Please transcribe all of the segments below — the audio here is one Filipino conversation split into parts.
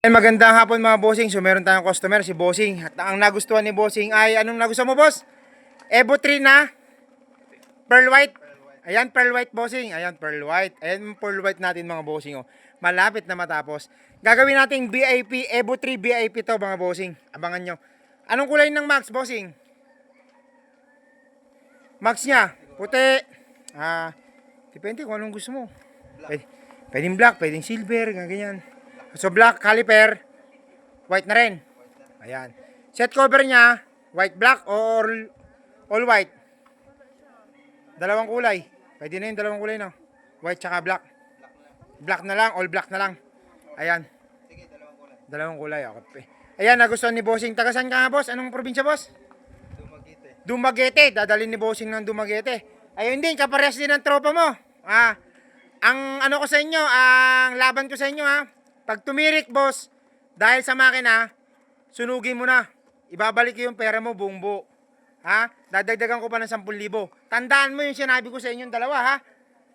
Magandang hapon mga bossing. So meron tayong customer si Bossing. At ang nagustuhan ni Bossing ay anong nagustuhan mo, boss? Evo 3 na pearl white. Ayan, pearl white, Bossing. Ayan, pearl white. Ayan, pearl white natin mga bossing. Oh. Malapit na matapos. Gagawin nating VIP, Evo 3 VIP to mga bossing. Abangan nyo. Anong kulay ng max, Bossing? Max niya, puti. Depende kung anong gusto mo. Pwedeng black, pwedeng silver, ganyan. So black caliper, white na rin. Ayan. Set cover niya, white black or all white. Dalawang kulay. Pwede na yung dalawang kulay, no? White tsaka black. Black na lang, all black na lang. Ayan. Sige, dalawang kulay. Dalawang kulay, okay. Ayan, nagustuhan ni Bossing. Taga saan ka nga, boss? Anong probinsya, boss? Dumaguete. Dumaguete. Dadalhin ni Bossing ng Dumaguete. Ayun din, kaparehas din ng tropa mo. Ang ano ko sa inyo, ang laban ko sa inyo, pag tumirik, boss, dahil sa makina, sunugin mo na. Ibabalik ko yung pera mo, buong buo. Dadagdagan ko pa ng 10,000. Tandaan mo yung sinabi ko sa inyong dalawa,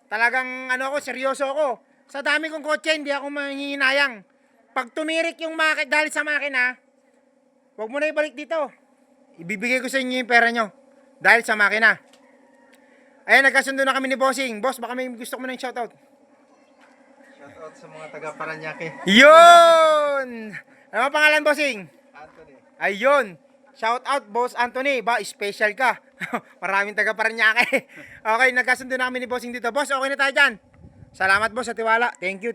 Talagang, seryoso ako. Sa dami kong kotse, hindi ako manghihinayang. Pag tumirik yung dahil sa makina, huwag mo na ibalik dito. Ibibigay ko sa inyo yung pera nyo. Dahil sa makina. Ayan, nagkasundo na kami ni Bossing. Boss, baka may gusto ko na yung shoutout. Shoutout sa mga taga Paranaque. Yun! Ano ang pangalan, Bossing? Anthony. Ayun! Shoutout, Boss Anthony. Special ka. Maraming taga Paranaque. Okay, nagkasundo na kami ni Bossing dito. Boss, okay na tayo dyan. Salamat, boss, sa tiwala. Thank you.